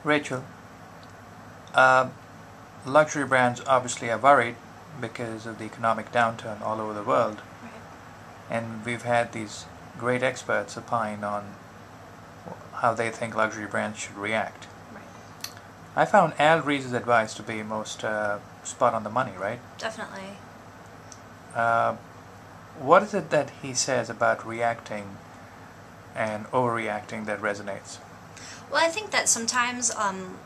Rachel, uh, luxury brands obviously are worried because of the economic downturn all over the world, Right. and we've had these great experts opine on how they think luxury brands should react. Right. I found Al Rees's advice to be most spot on the money, right? Definitely. Uh, what is it that he says about reacting and overreacting that resonates? Well, I think that sometimes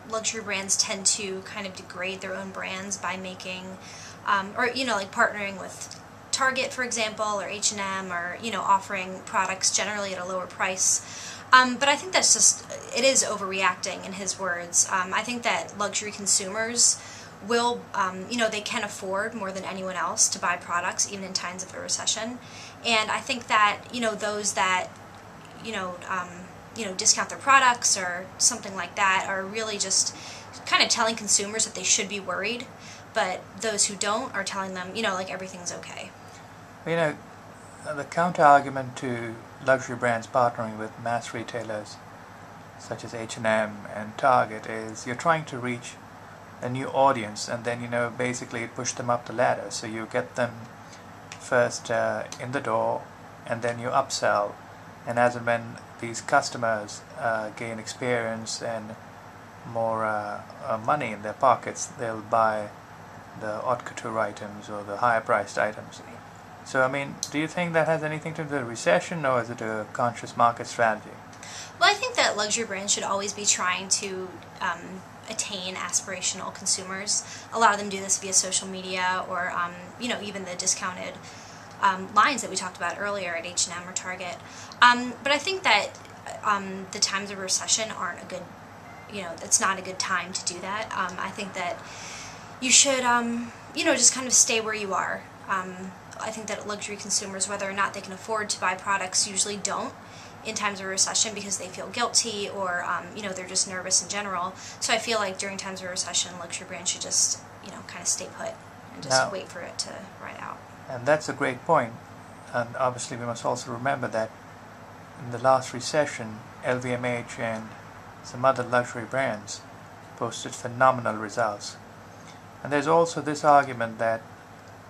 luxury brands tend to kind of degrade their own brands by making, or like partnering with Target, for example, or H&M, or offering products generally at a lower price. But I think that's just, it is overreacting in his words. I think that luxury consumers will, they can afford more than anyone else to buy products even in times of a recession. And I think that, those that, discount their products or something like that are really just kind of telling consumers that they should be worried. But those who don't are telling them, like everything's okay. You know, the counter-argument to luxury brands partnering with mass retailers such as H&M and Target is you're trying to reach a new audience and then basically push them up the ladder. So you get them first in the door and then you upsell, and as and when these customers gain experience and more money in their pockets, they'll buy the haute couture items or the higher priced items. So, I mean, do you think that has anything to do with the recession, or is it a conscious market strategy? Well, I think that luxury brands should always be trying to attain aspirational consumers. A lot of them do this via social media or, even the discounted lines that we talked about earlier at H&M or Target. But I think that the times of recession aren't a good, it's not a good time to do that. I think that you should, just kind of stay where you are. I think that luxury consumers, whether or not they can afford to buy products, usually don't in times of recession because they feel guilty or, they're just nervous in general. So I feel like during times of recession, luxury brands should just, kind of stay put and just wait for it to ride out. And that's a great point. And obviously we must also remember that in the last recession, LVMH and some other luxury brands posted phenomenal results. And there's also this argument that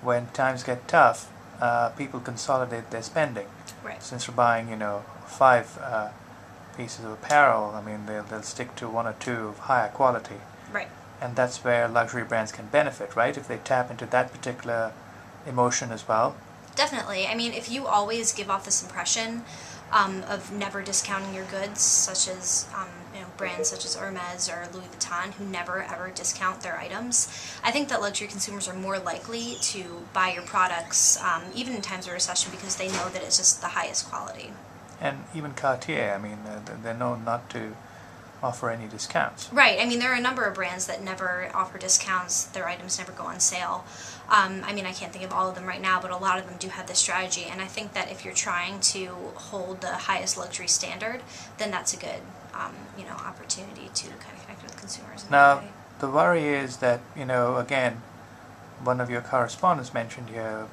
when times get tough, people consolidate their spending. Right. Since we're buying, 5 pieces of apparel, I mean, they'll stick to 1 or 2 of higher quality. Right. And that's where luxury brands can benefit, right? If they tap into that particular emotion as well. Definitely. I mean, if you always give off this impression of never discounting your goods, such as brands such as Hermes or Louis Vuitton, who never ever discount their items, I think that luxury consumers are more likely to buy your products even in times of recession because they know that it's just the highest quality. And even Cartier, I mean, they're known not to offer any discounts. Right. I mean, there are a number of brands that never offer discounts. Their items never go on sale. I mean, I can't think of all of them right now, but a lot of them do have this strategy. And I think that if you're trying to hold the highest luxury standard, then that's a good, opportunity to kind of connect with consumers in that way. Now, the worry is that, again, one of your correspondents mentioned here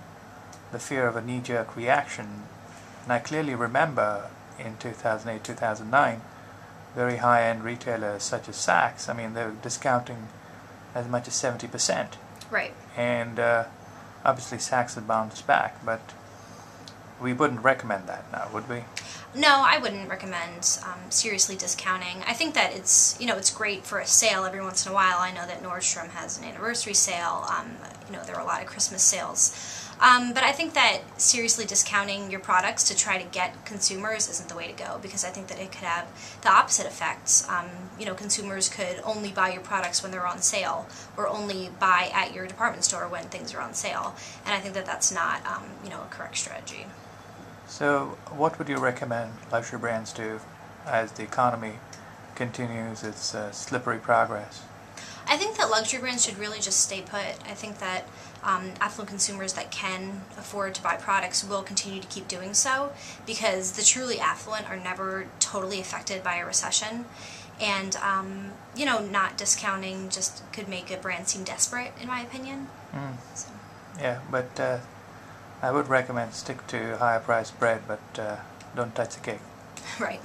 the fear of a knee-jerk reaction. And I clearly remember in 2008, 2009, very high-end retailers such as Saks, I mean, they were discounting as much as 70%. Right. And obviously Saks had bounced back, but we wouldn't recommend that now, would we? No, I wouldn't recommend seriously discounting. I think that it's great for a sale every once in a while. I know that Nordstrom has an anniversary sale. There are a lot of Christmas sales. But I think that seriously discounting your products to try to get consumers isn't the way to go, because I think that it could have the opposite effects. Consumers could only buy your products when they're on sale, or only buy at your department store when things are on sale. And I think that that's not, a correct strategy. So what would you recommend luxury brands do as the economy continues its slippery progress? I think that luxury brands should really just stay put. I think that affluent consumers that can afford to buy products will continue to keep doing so, because the truly affluent are never totally affected by a recession. And, not discounting just could make a brand seem desperate, in my opinion. So. Yeah, but I would recommend stick to higher priced bread, but don't touch the cake. Right.